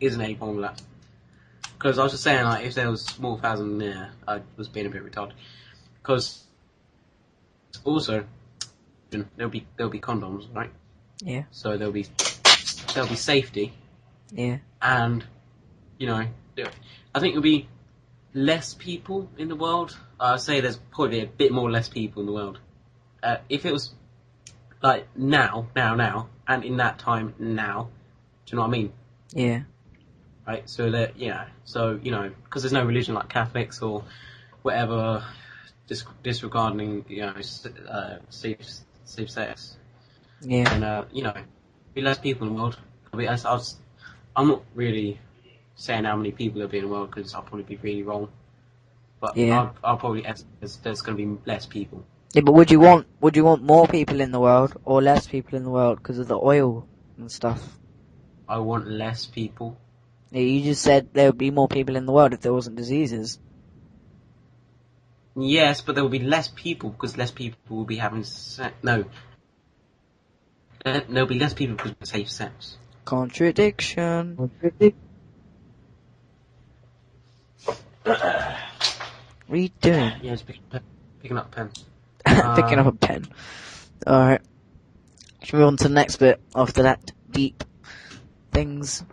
isn't any problem with that. Because I was just saying, like, if there was small thousand there, I was being a bit retarded. Because also there'll be condoms, right? Yeah. So there'll be safety. Yeah. And I think it'll be less people in the world. I'd say there's probably a bit more less people in the world. If it was like now, and in that time now, do you know what I mean? Yeah. Right. So that because there's no religion like Catholics or whatever, disregarding safe sex. Yeah. And be less people in the world. I'm not really saying how many people there'll be in the world because I'll probably be really wrong. But Yeah. I'll probably estimate there's going to be less people. Yeah, but would you want more people in the world or less people in the world because of the oil and stuff? I want less people. Yeah, you just said there would be more people in the world if there wasn't diseases. Yes, but there will be less people because less people will be having sex. No. There'll be less people because of safe sex. Contradiction. What are you doing? Yeah, just picking up a pen. Picking up a pen. Alright. Should we move on to the next bit after that deep things?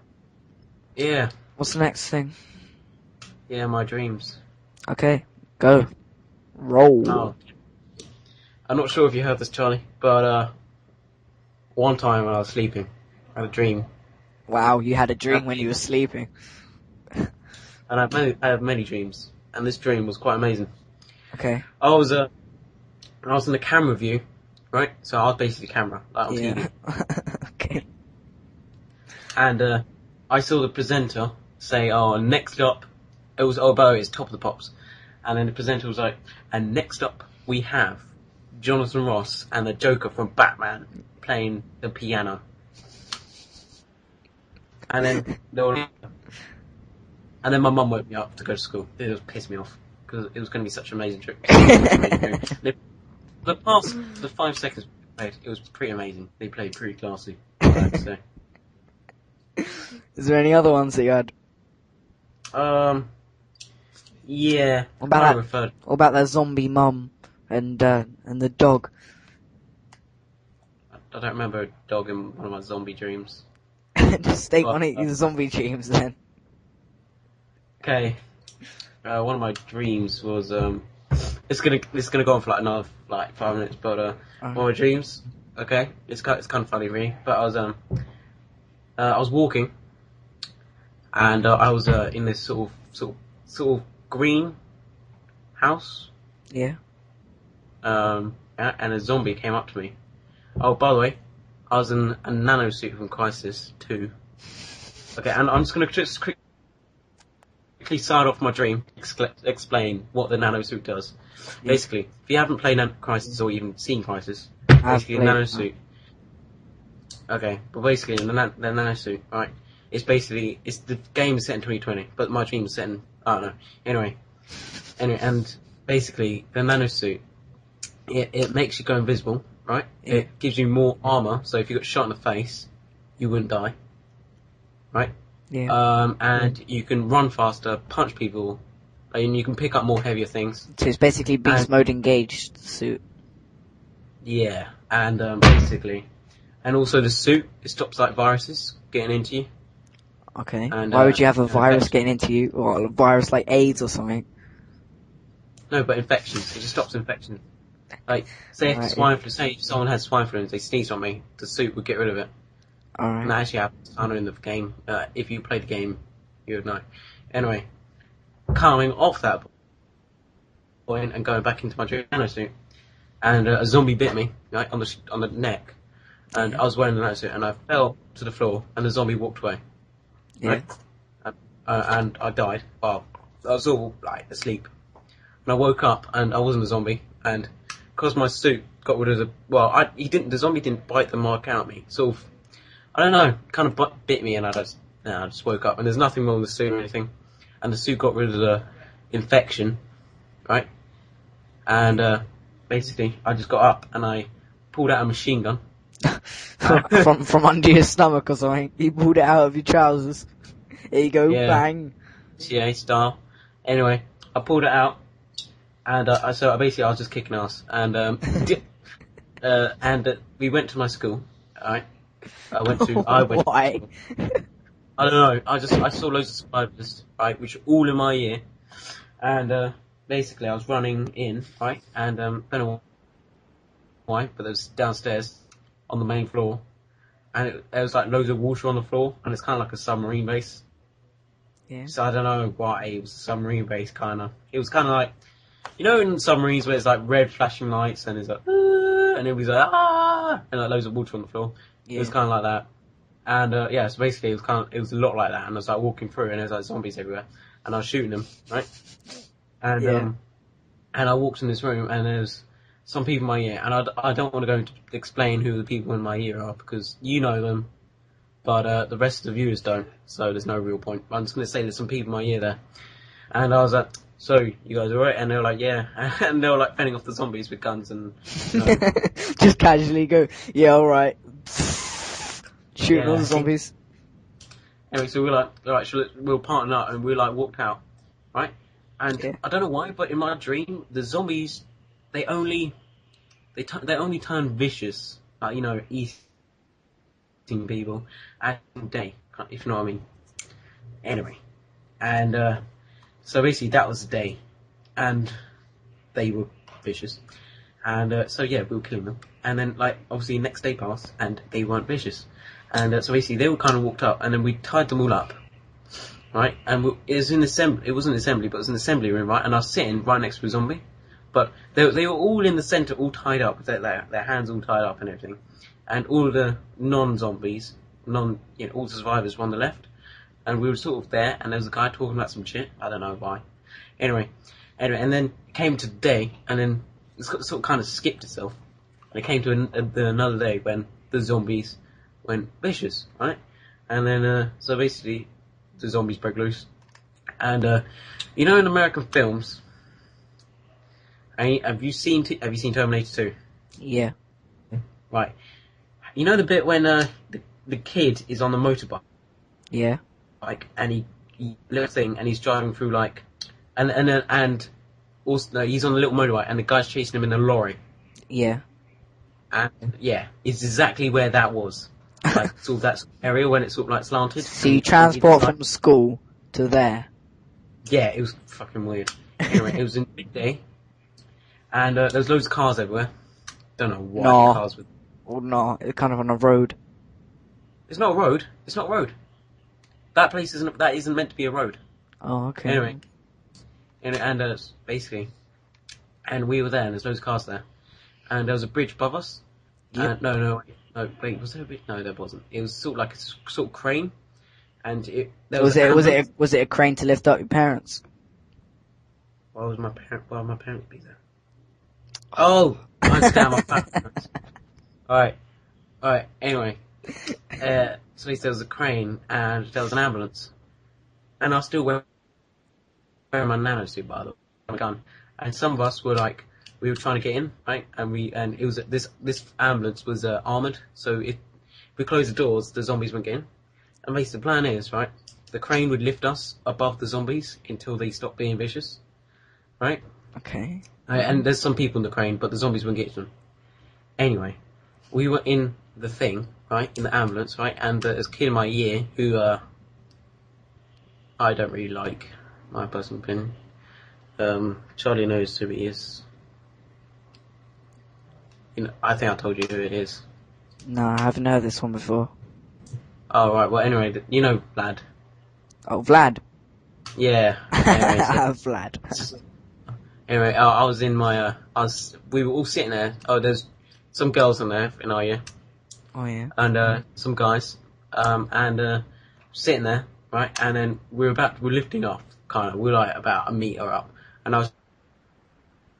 Yeah. What's the next thing? Yeah, my dreams. Okay, go. Roll. Oh. I'm not sure if you heard this, Charlie, but one time when I was sleeping, I had a dream. Wow, you had a dream when you were sleeping. And I have many dreams, and this dream was quite amazing. Okay. I was in a camera view, right? So I was basically the camera, like on TV. Okay. And I saw the presenter say, "Oh, next up," it's Top of the Pops, and then the presenter was like, "And next up we have Jonathan Ross and the Joker from Batman playing the piano." And then and then my mum woke me up to go to school. It was pissed me off because it was going to be such an amazing trip. The 5 seconds played, it was pretty amazing. They played pretty classy, I have to say. Is there any other ones that you had? Yeah. What about that zombie mum and the dog? I don't remember a dog in one of my zombie dreams. Just state one of your zombie dreams then. Okay. One of my dreams was it's gonna go on for another 5 minutes, but one of my dreams. Okay, it's kind of funny really, but I was walking, and I was in this sort of green house. Yeah. And a zombie came up to me. Oh, by the way, I was in a nanosuit from Crisis 2. Okay, and I'm just gonna quickly start off my dream, explain what the nanosuit does. Yeah. Basically, if you haven't played Crisis or even seen Crisis, basically the nanosuit. Okay, but basically the nanosuit, right? It's the game is set in 2020, but my dream is set in I don't know. Anyway, and basically the nanosuit, it makes you go invisible, right? Yeah. It gives you more armor, so if you got shot in the face, you wouldn't die, right? Yeah. And you can run faster, punch people, and you can pick up more heavier things. So it's basically beast mode engaged suit. Yeah, and basically, and also the suit, it stops viruses getting into you. Okay. And, why would you have a virus getting into you, or a virus like AIDS or something? No, but infections. It just stops infections. Say if someone has swine flu and they sneeze on me, the suit would get rid of it. Alright. And that actually happens. I know in the game. If you play the game, you would know. Anyway, coming off that point and going back into my nanosuit, and a zombie bit me on the neck, and I was wearing the nanosuit, and I fell to the floor, and the zombie walked away. Yeah. Right? And I died. Well, I was all asleep. And I woke up and I wasn't a zombie, and because my suit got rid of the zombie didn't bite the mark out of me. Sort of, I don't know, kind of bit me, and I just woke up, and there's nothing wrong with the suit or anything, and the suit got rid of the infection, right? And basically, I just got up and I pulled out a machine gun. from under your stomach or something. You pulled it out of your trousers. Here you go, Yeah. bang. CA star. Anyway, I pulled it out, and so basically I was just kicking ass, and we went to my school. Alright, I went to. Why? I don't know. I saw loads of survivors, right, which are all in my year, and basically I was running in, right, and don't know why, but it was downstairs on the main floor, and there was like loads of water on the floor, and it's kind of like a submarine base. Yeah. So I don't know why it was a submarine base, kind of. It was kind of like, you know, in submarines where it's like red flashing lights and it's like, and it was like, and like loads of water on the floor. Yeah. It was kind of like that. And yeah, so basically it was a lot like that. And I was like walking through and there was like zombies everywhere, and I was shooting them, right? And Yeah. and I walked in this room and there's some people in my year, and I don't want to go into explain who the people in my year are because you know them. But the rest of the viewers don't, so there's no real point. I'm just going to say there's some people in my year there. And I was like, so, you guys alright? And they were like, yeah. And they were like fending off the zombies with guns and, you know. Just casually go, yeah, alright. Shooting all Yeah. the zombies. Anyway, so we were like, alright, so we'll partner up, and we like walked out, right? And Yeah. I don't know why, but in my dream, the zombies, they only turn vicious, like, you know, eating people at day, if you know what I mean. Anyway, and so basically that was the day, and they were vicious, and so yeah, we were killing them, and then like obviously next day passed, and they weren't vicious, and so basically they all kind of walked up, and then we tied them all up, right, and it was in assembly. It wasn't assembly, but it was an assembly room, right, and I was sitting right next to a zombie, but they were all in the centre, all tied up, with their hands all tied up and everything. And all of the non-zombies, all the survivors were on the left, and we were sort of there, and there was a guy talking about some shit. I don't know why. Anyway, and then it came to the day, and then it sort of kind of skipped itself, and it came to another day when the zombies went vicious, right? And then so basically the zombies broke loose, and you know in American films, have you seen Terminator 2? Yeah. Right. You know the bit when the kid is on the motorbike, Yeah. and he little thing, and he's driving through like, and also no, he's on a little motorbike, and the guy's chasing him in a lorry, Yeah. and yeah, it's exactly where that was, like sort of that sort of area when it's sort of like slanted. So you transport from school to there. Yeah, it was fucking weird. Anyway, it was in midday, and there was loads of cars everywhere. Don't know why No. cars were. Or not, it's kind of on a road. It's not a road. It's not a road. That place isn't. That isn't meant to be a road. Oh, okay. Anyway, and basically, and we were there, and there's loads of cars there, and there was a bridge above us. Yep. No, wait, was there a bridge? No, there wasn't. It was sort of like a sort of crane, and Was it a crane to lift up your parents? Why would my parents be there? Oh, I understand my parents. Alright, anyway, so there was a crane, and there was an ambulance, and I was still wearing my nanosuit, by the way, my gun, and some of us were like, we were trying to get in, right, and it was, this ambulance was armoured, so if we closed the doors, the zombies wouldn't get in, and basically the plan is, right, the crane would lift us above the zombies until they stopped being vicious, right? Okay. And there's some people in the crane, but the zombies wouldn't get to them. Anyway, we were in the thing, right, in the ambulance, right, and there's a kid in my year who, I don't really like, my personal opinion. Charlie knows who he is. You know, I think I told you who it is. No, I haven't heard this one before. Oh, right, well, anyway, you know Vlad. Oh, Vlad. Yeah. Anyway, Vlad. Anyway, I was in my, we were all sitting there. Oh, there's some girls in there in our year. Oh, yeah. And, some guys. And, sitting there, right? And then we're lifting off, kind of. We're like about a meter up. And I was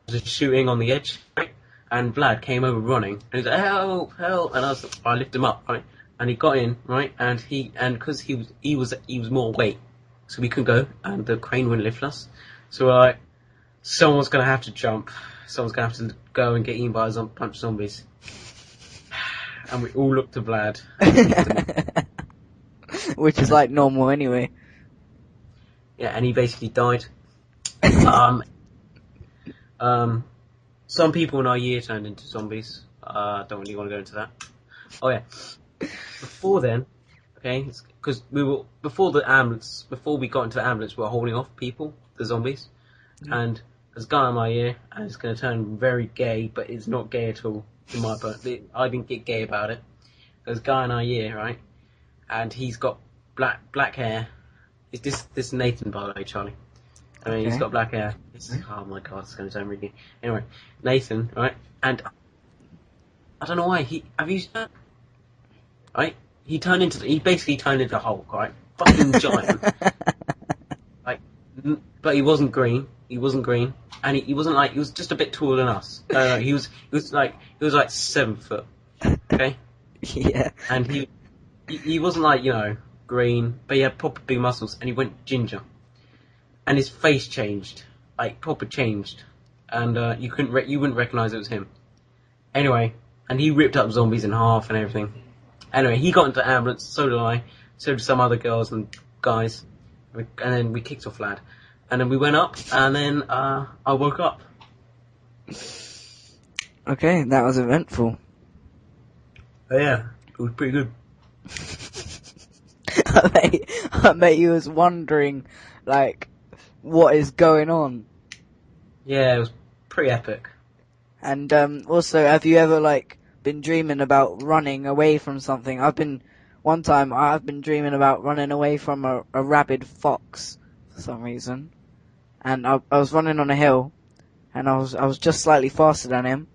just shooting on the edge, right? And Vlad came over running. And he's like, help, help. And I lifted him up, right? And he got in, right? And because he was more weight, so we couldn't go, and the crane wouldn't lift us. So we're like, someone's gonna have to jump. Someone's gonna have to go and get eaten by a bunch of zombies. And we all looked to Vlad. Which is like normal anyway. Yeah, and he basically died. Some people in our year turned into zombies. Don't really want to go into that. Oh yeah. Before then, okay, because before we got into the ambulance, we were holding off people, the zombies, and there's a guy in my year, and it's going to turn very gay, but it's not gay at all. In my point, I didn't get gay about it. There's a guy in our year, right, and he's got black hair. Is this Nathan, by the way, Charlie? I mean, he's got black hair. Oh my god, it's going to sound really gay. Anyway, Nathan, right, and I don't know why have you seen that? Right? He basically turned into Hulk, right? Fucking giant. Like, but he wasn't green. He wasn't green, and he wasn't he was just a bit taller than us. No, he was like 7 foot. Okay. Yeah. And he wasn't green, but he had proper big muscles, and he went ginger, and his face changed, proper changed, and you wouldn't recognise it was him. Anyway, and he ripped up zombies in half and everything. Anyway, he got into the ambulance, so did I, so did some other girls and guys, and then we kicked off lad. And then we went up, and then I woke up. Okay, that was eventful. Oh yeah, it was pretty good. I bet you was wondering, what is going on? Yeah, it was pretty epic. And also, have you ever, been dreaming about running away from something? One time I've been dreaming about running away from a rabid fox for some reason. And I was running on a hill, and I was just slightly faster than him,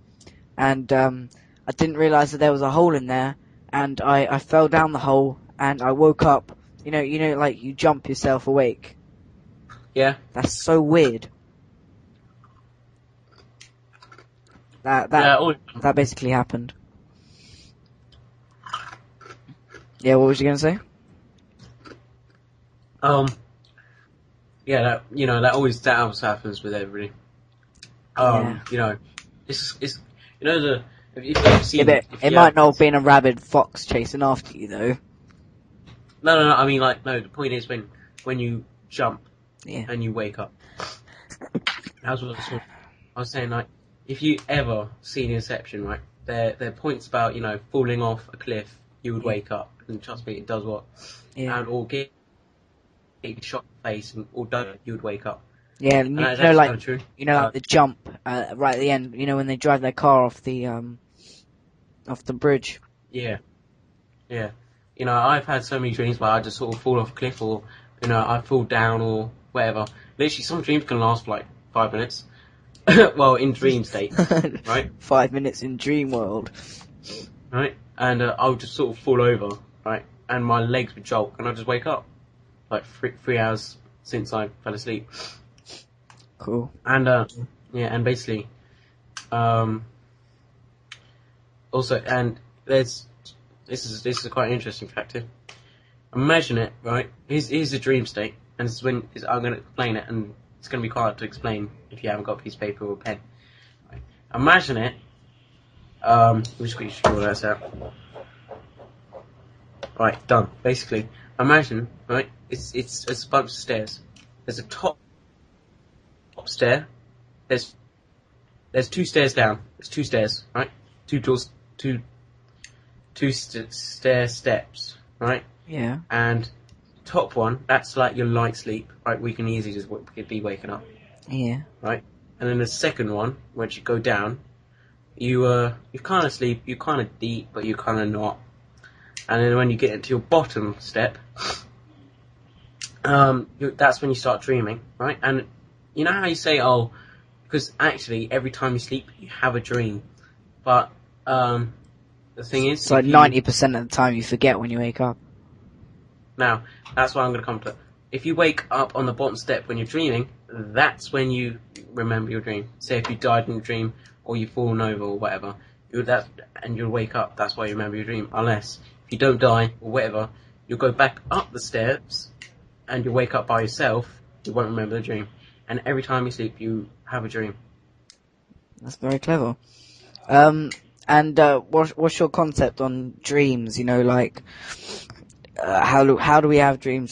and I didn't realise that there was a hole in there, and I fell down the hole, and I woke up. You jump yourself awake. Yeah. That's so weird. That basically happened. Yeah, what was you gonna say? Yeah, that always happens with everybody. It's if you've ever seen it might not have been a rabid fox chasing after you though. No. I mean, the point is when you jump and you wake up. That's what I was saying. If you ever seen Inception, right? There are points about falling off a cliff, you would wake up, and trust me, it does what. Yeah. And or get shot in the face, or don't, you would wake up. Yeah, and the jump right at the end. When they drive their car off the bridge. Yeah. I've had so many dreams where I just sort of fall off a cliff, or I fall down, or whatever. Literally, some dreams can last for 5 minutes. Well, in dream state, right? 5 minutes in dream world. Right, and I would just sort of fall over, right, and my legs would jolt, and I'd just wake up, 3 hours since I fell asleep. Cool. And and basically, also, and this is quite an interesting fact here. Imagine it, right? Here's a dream state, and this is when I'm going to explain it, and it's going to be quite hard to explain if you haven't got a piece of paper or a pen. Right. Imagine it. We'll just quickly draw that out. Right, done. Basically, imagine, right? It's a bunch of stairs. There's a top stair. There's 2 stairs down. There's 2 stairs, right? 2 doors, two stair steps, right? Yeah. And top one, that's your light sleep, right? We can easily just be waking up. Yeah. Right? And then the second one, once you go down, you kind of sleep, you're kind of deep, but you're kind of not. And then when you get into your bottom step, that's when you start dreaming, right? And you know how you say, because actually every time you sleep, you have a dream. But the thing is, 90% of the time you forget when you wake up. Now, that's what I'm going to come to. If you wake up on the bottom step when you're dreaming, that's when you remember your dream. Say if you died in a dream, or you've fallen over, or whatever, and you'll wake up, that's why you remember your dream. Unless, if you don't die, or whatever, you'll go back up the steps, and you'll wake up by yourself, you won't remember the dream. And every time you sleep, you have a dream. That's very clever. And what's your concept on dreams? How do we have dreams?